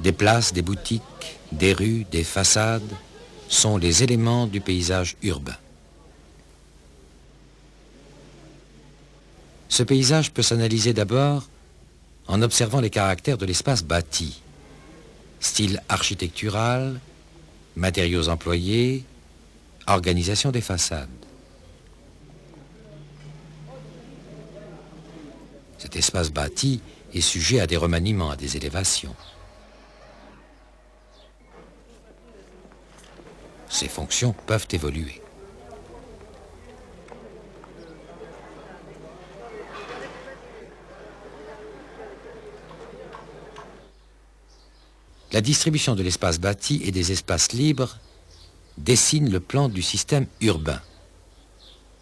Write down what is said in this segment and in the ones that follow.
Des places, des boutiques, des rues, des façades sont les éléments du paysage urbain. Ce paysage peut s'analyser d'abord en observant les caractères de l'espace bâti. Style architectural, matériaux employés, organisation des façades. Cet espace bâti est sujet à des remaniements, à des élévations. Ses fonctions peuvent évoluer. La distribution de l'espace bâti et des espaces libres dessine le plan du système urbain.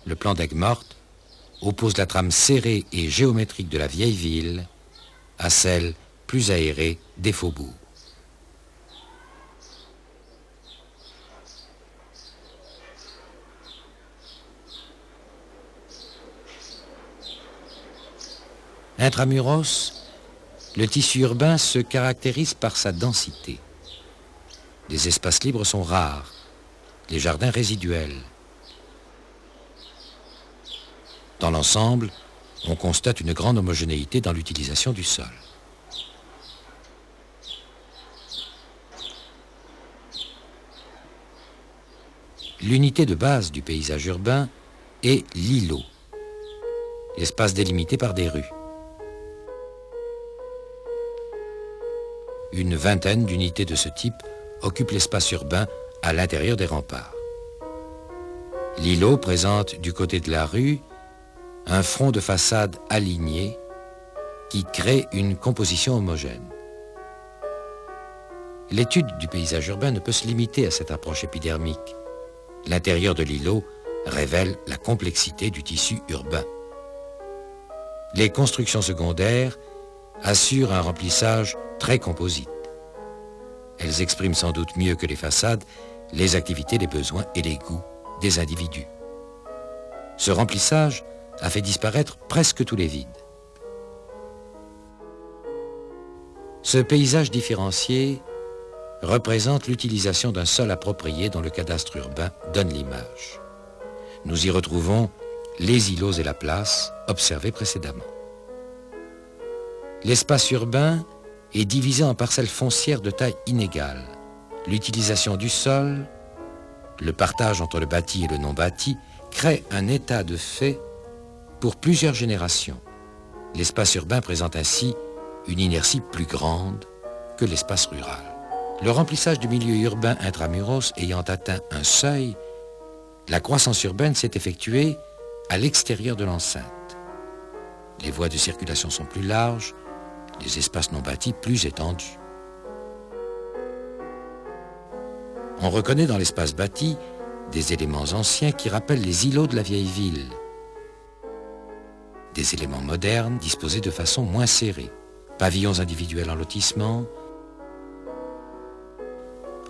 Le plan d'Aigues-Mortes oppose la trame serrée et géométrique de la vieille ville à celle plus aérée des faubourgs. Intramuros, le tissu urbain se caractérise par sa densité. Les espaces libres sont rares, les jardins résiduels. Dans l'ensemble, on constate une grande homogénéité dans l'utilisation du sol. L'unité de base du paysage urbain est l'îlot, l'espace délimité par des rues. Une vingtaine d'unités de ce type occupent l'espace urbain à l'intérieur des remparts. L'îlot présente du côté de la rue un front de façade aligné qui crée une composition homogène. L'étude du paysage urbain ne peut se limiter à cette approche épidermique. L'intérieur de l'îlot révèle la complexité du tissu urbain. Les constructions secondaires assurent un remplissage très composite. Elles expriment sans doute mieux que les façades les activités, les besoins et les goûts des individus. Ce remplissage a fait disparaître presque tous les vides. Ce paysage différencié représente l'utilisation d'un sol approprié dont le cadastre urbain donne l'image. Nous y retrouvons les îlots et la place observés précédemment. L'espace urbain est divisé en parcelles foncières de taille inégale. L'utilisation du sol, le partage entre le bâti et le non bâti, crée un état de fait pour plusieurs générations. L'espace urbain présente ainsi une inertie plus grande que l'espace rural. Le remplissage du milieu urbain intramuros ayant atteint un seuil, la croissance urbaine s'est effectuée à l'extérieur de l'enceinte. Les voies de circulation sont plus larges, les espaces non bâtis plus étendus. On reconnaît dans l'espace bâti des éléments anciens qui rappellent les îlots de la vieille ville. Des éléments modernes disposés de façon moins serrée. Pavillons individuels en lotissement,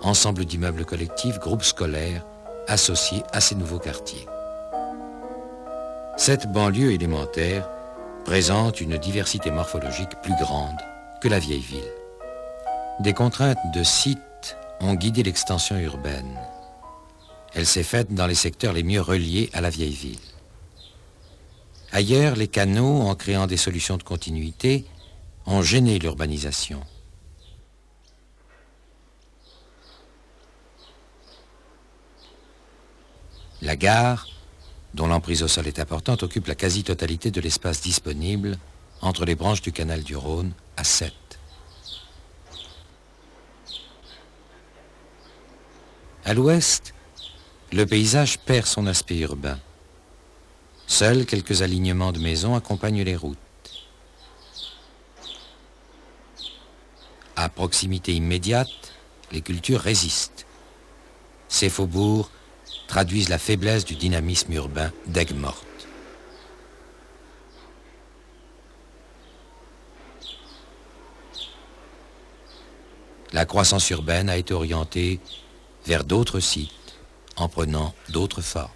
ensemble d'immeubles collectifs, groupes scolaires associés à ces nouveaux quartiers. Cette banlieue élémentaire présente une diversité morphologique plus grande que la vieille ville. Des contraintes de site ont guidé l'extension urbaine. Elle s'est faite dans les secteurs les mieux reliés à la vieille ville. Ailleurs, les canaux, en créant des solutions de continuité, ont gêné l'urbanisation. La gare, dont l'emprise au sol est importante, occupe la quasi-totalité de l'espace disponible entre les branches du canal du Rhône à Sète. À l'ouest, le paysage perd son aspect urbain. Seuls quelques alignements de maisons accompagnent les routes. À proximité immédiate, les cultures résistent. Ces faubourgs traduisent la faiblesse du dynamisme urbain d'Aigues-Mortes. La croissance urbaine a été orientée vers d'autres sites en prenant d'autres formes.